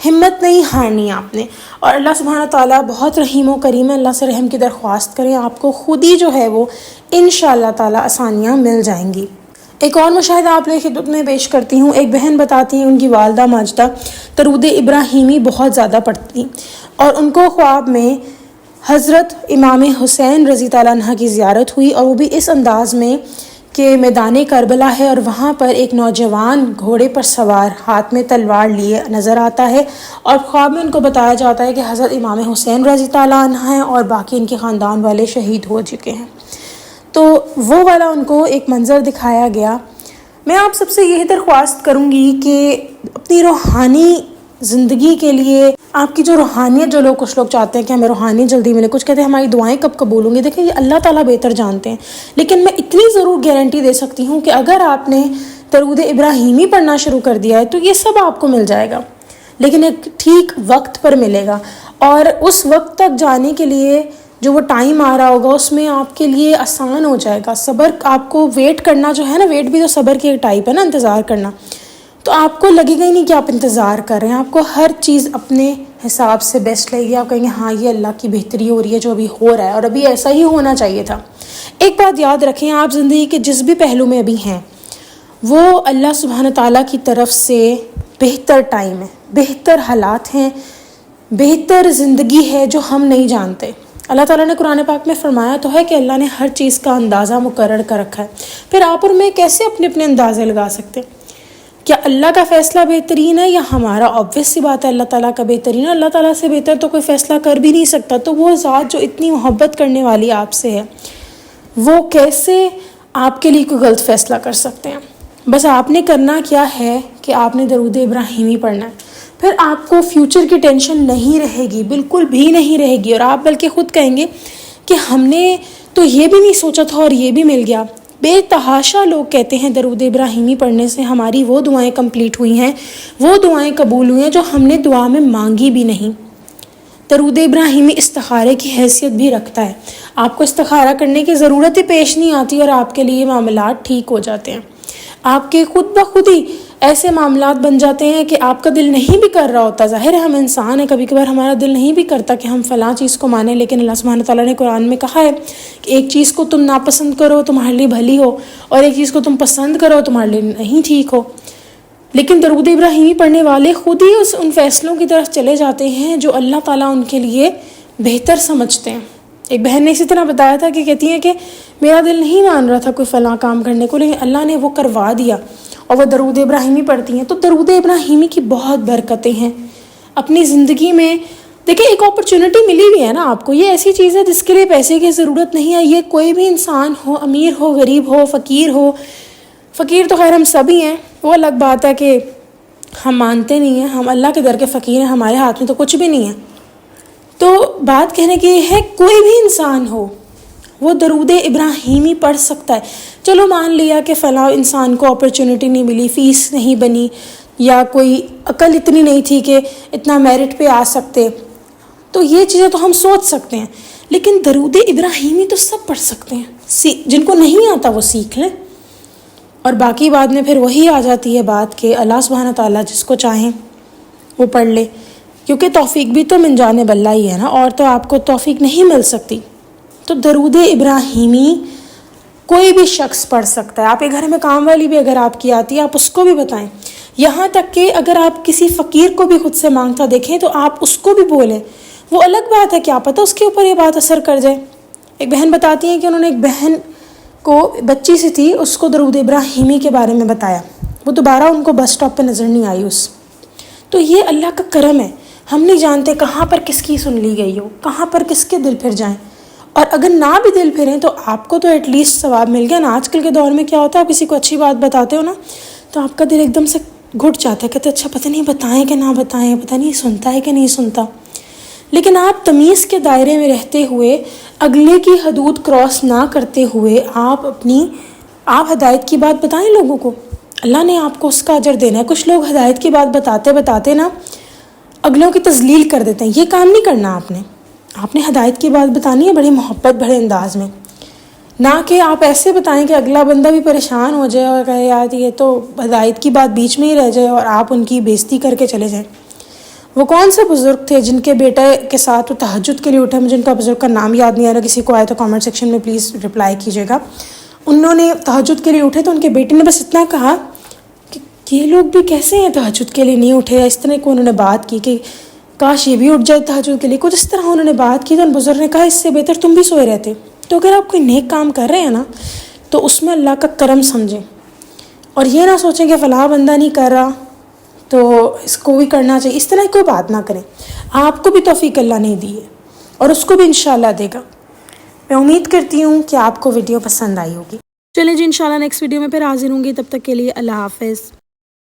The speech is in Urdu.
ہمت نہیں ہارنی آپ نے، اور اللہ سبحانہ تعالیٰ بہت رحیم و کریم ہے، اللہ سے رحم کی درخواست کریں، آپ کو خود ہی جو ہے وہ انشاءاللہ تعالیٰ آسانیاں مل جائیں گی۔ ایک اور مشاہدہ آپ لوگوں کی خدمت میں پیش کرتی ہوں۔ ایک بہن بتاتی ہیں ان کی والدہ ماجدہ درود ابراہیمی بہت زیادہ پڑھتی ہیں، اور ان کو خواب میں حضرت امام حسین رضی اللہ عنہ کی زیارت ہوئی، اور وہ بھی اس انداز میں کہ میدان کربلا ہے اور وہاں پر ایک نوجوان گھوڑے پر سوار ہاتھ میں تلوار لیے نظر آتا ہے، اور خواب میں ان کو بتایا جاتا ہے کہ حضرت امام حسین رضی اللہ عنہ ہیں اور باقی ان کے خاندان والے شہید ہو چکے ہیں۔ تو وہ والا ان کو ایک منظر دکھایا گیا۔ میں آپ سب سے یہی درخواست کروں گی کہ اپنی روحانی زندگی کے لیے آپ کی جو روحانیت، جو لوگ کچھ لوگ چاہتے ہیں کہ ہمیں روحانیت جلدی ملے، کچھ کہتے ہیں ہماری دعائیں کب قبول ہوں گی، دیکھیں یہ اللہ تعالیٰ بہتر جانتے ہیں، لیکن میں اتنی ضرور گارنٹی دے سکتی ہوں کہ اگر آپ نے درود ابراہیمی پڑھنا شروع کر دیا ہے تو یہ سب آپ کو مل جائے گا، لیکن ایک ٹھیک وقت پر ملے گا، اور اس وقت تک جانے کے لیے جو وہ ٹائم آ رہا ہوگا اس میں آپ کے لیے آسان ہو جائے گا۔ صبر، آپ کو ویٹ کرنا جو ہے نا، ویٹ بھی تو صبر کی ایک ٹائپ ہے نا، انتظار کرنا، تو آپ کو لگے گا ہی نہیں کہ آپ انتظار کر رہے ہیں، آپ کو ہر چیز اپنے حساب سے بیسٹ لگے گی، آپ کہیں گے ہاں یہ اللہ کی بہتری ہو رہی ہے جو ابھی ہو رہا ہے، اور ابھی ایسا ہی ہونا چاہیے تھا۔ ایک بات یاد رکھیں، آپ زندگی کے جس بھی پہلو میں ابھی ہیں وہ اللہ سبحانہ تعالیٰ کی طرف سے بہتر ٹائم ہے، بہتر حالات ہیں، بہتر زندگی ہے جو ہم نہیں جانتے۔ اللہ تعالیٰ نے قرآن پاک میں فرمایا تو ہے کہ اللہ نے ہر چیز کا اندازہ مقرر کر رکھا ہے، پھر آپ اور میں کیسے اپنے اپنے اندازے لگا سکتے ہیں؟ کیا اللہ کا فیصلہ بہترین ہے یا ہمارا؟ آبویس سی بات ہے اللہ تعالیٰ کا بہترین ہے، اللہ تعالیٰ سے بہتر تو کوئی فیصلہ کر بھی نہیں سکتا۔ تو وہ ذات جو اتنی محبت کرنے والی آپ سے ہے، وہ کیسے آپ کے لیے کوئی غلط فیصلہ کر سکتے ہیں؟ بس آپ نے کرنا کیا ہے کہ آپ نے درود ابراہیمی پڑھنا ہے، پھر آپ کو فیوچر کی ٹینشن نہیں رہے گی، بالکل بھی نہیں رہے گی، اور آپ بلکہ خود کہیں گے کہ ہم نے تو یہ بھی نہیں سوچا تھا اور یہ بھی مل گیا۔ بے تحاشا لوگ کہتے ہیں درود ابراہیمی پڑھنے سے ہماری وہ دعائیں کمپلیٹ ہوئی ہیں، وہ دعائیں قبول ہوئی ہیں جو ہم نے دعا میں مانگی بھی نہیں۔ درود ابراہیمی استخارے کی حیثیت بھی رکھتا ہے، آپ کو استخارہ کرنے کی ضرورت ہی پیش نہیں آتی اور آپ کے لیے معاملات ٹھیک ہو جاتے ہیں۔ آپ کے خود بخود ہی ایسے معاملات بن جاتے ہیں کہ آپ کا دل نہیں بھی کر رہا ہوتا۔ ظاہر ہے ہم انسان ہیں، کبھی کبھار ہمارا دل نہیں بھی کرتا کہ ہم فلاں چیز کو مانیں، لیکن اللہ سبحانہ تعالیٰ نے قرآن میں کہا ہے کہ ایک چیز کو تم ناپسند کرو تمہارے لیے بھلی ہو، اور ایک چیز کو تم پسند کرو تمہارے لیے نہیں ٹھیک ہو۔ لیکن درود ابراہیمی پڑھنے والے خود ہی ان فیصلوں کی طرف چلے جاتے ہیں جو اللہ تعالیٰ ان کے لیے بہتر سمجھتے ہیں۔ ایک بہن نے اسی طرح بتایا تھا کہ کہتی ہیں کہ میرا دل نہیں مان رہا تھا کوئی فلاں کام کرنے کو، لیکن اللہ نے وہ کروا دیا، اور وہ درود ابراہیمی پڑھتی ہیں۔ تو درود ابراہیمی کی بہت برکتیں ہیں اپنی زندگی میں۔ دیکھیں ایک اپرچونٹی ملی ہوئی ہے نا آپ کو، یہ ایسی چیز ہے جس کے لیے پیسے کی ضرورت نہیں ہے، یہ کوئی بھی انسان ہو، امیر ہو، غریب ہو، فقیر ہو۔ فقیر تو خیر ہم سب ہی ہیں، وہ الگ بات ہے کہ ہم مانتے نہیں ہیں، ہم اللہ کے در کے فقیر ہیں، ہمارے ہاتھ میں تو کچھ بھی نہیں ہے۔ تو بات کہنے کی یہ ہے کوئی بھی انسان ہو وہ درود ابراہیمی پڑھ سکتا ہے۔ چلو مان لیا کہ فلاں انسان کو اپرچونٹی نہیں ملی، فیس نہیں بنی، یا کوئی عقل اتنی نہیں تھی کہ اتنا میرٹ پہ آ سکتے، تو یہ چیزیں تو ہم سوچ سکتے ہیں، لیکن درود ابراہیمی تو سب پڑھ سکتے ہیں۔ جن کو نہیں آتا وہ سیکھ لیں، اور باقی بعد میں پھر وہی آ جاتی ہے بات کہ اللہ سبحانہ تعالیٰ جس کو چاہیں وہ پڑھ لے، کیونکہ توفیق بھی تو من جانب اللہ ہی ہے نا، اور تو آپ کو توفیق نہیں مل سکتی۔ تو درود ابراہیمی کوئی بھی شخص پڑھ سکتا ہے۔ آپ کے گھر میں کام والی بھی اگر آپ کی آتی ہے آپ اس کو بھی بتائیں، یہاں تک کہ اگر آپ کسی فقیر کو بھی خود سے مانگتا دیکھیں تو آپ اس کو بھی بولیں۔ وہ الگ بات ہے، کیا پتہ اس کے اوپر یہ بات اثر کر جائے۔ ایک بہن بتاتی ہیں کہ انہوں نے ایک بہن کو، بچی سی تھی، اس کو درود ابراہیمی کے بارے میں بتایا، وہ دوبارہ ان کو بس سٹاپ پہ نظر نہیں آئی تو یہ اللہ کا کرم ہے، ہم نہیں جانتے کہاں پر کس کی سن لی گئی ہو، کہاں پر کس کے دل پھر جائیں، اور اگر نہ بھی دل پھریں تو آپ کو تو ایٹ لیسٹ ثواب مل گیا نا۔ آج کل کے دور میں کیا ہوتا ہے، آپ کسی کو اچھی بات بتاتے ہو نا تو آپ کا دل ایک دم سے گھٹ جاتا ہے، کہتے اچھا پتہ نہیں بتائیں کہ نہ بتائیں، پتہ نہیں سنتا ہے کہ نہیں سنتا۔ لیکن آپ تمیز کے دائرے میں رہتے ہوئے، اگلے کی حدود کراس نہ کرتے ہوئے، آپ ہدایت کی بات بتائیں لوگوں کو، اللہ نے آپ کو اس کا اجر دینا ہے۔ کچھ لوگ ہدایت کی بات بتاتے بتاتے نا اگلوں کی تذلیل کر دیتے ہیں، یہ کام نہیں کرنا آپ نے ہدایت کی بات بتانی ہے بڑی محبت بھرے انداز میں، نہ کہ آپ ایسے بتائیں کہ اگلا بندہ بھی پریشان ہو جائے اور کہے یار یہ تو ہدایت کی بات بیچ میں ہی رہ جائے اور آپ ان کی بےزتی کر کے چلے جائیں۔ وہ کون سے بزرگ تھے جن کے بیٹے کے ساتھ وہ تہجد کے لیے اٹھے؟ مجھے ان کا بزرگ کا نام یاد نہیں آ رہا، کسی کو آئے تو کامنٹ سیکشن میں پلیز رپلائی کیجیے گا۔ انہوں نے تہجد کے لیے اٹھے تو ان کے بیٹے نے بس اتنا کہا کہ یہ لوگ بھی کیسے ہیں تہجد کے لیے نہیں اٹھے، اس طرح کو انہوں نے بات کی کہ کاش یہ بھی اٹھ جائے تہجد کے لیے، کچھ اس طرح انہوں نے بات کی۔ تو ان بزرگ نے کہا اس سے بہتر تم بھی سوئے رہتے۔ تو اگر آپ کوئی نیک کام کر رہے ہیں نا تو اس میں اللہ کا کرم سمجھیں، اور یہ نہ سوچیں کہ فلاں بندہ نہیں کر رہا تو اس کو بھی کرنا چاہیے، اس طرح کوئی بات نہ کریں۔ آپ کو بھی توفیق اللہ نے دی ہے اور اس کو بھی انشاءاللہ دے گا۔ میں امید کرتی ہوں کہ آپ کو ویڈیو پسند آئی ہوگی۔ چلیں جی، انشاءاللہ نیکسٹ ویڈیو میں پھر حاضر ہوں گی، تب تک کے لیے اللہ حافظ۔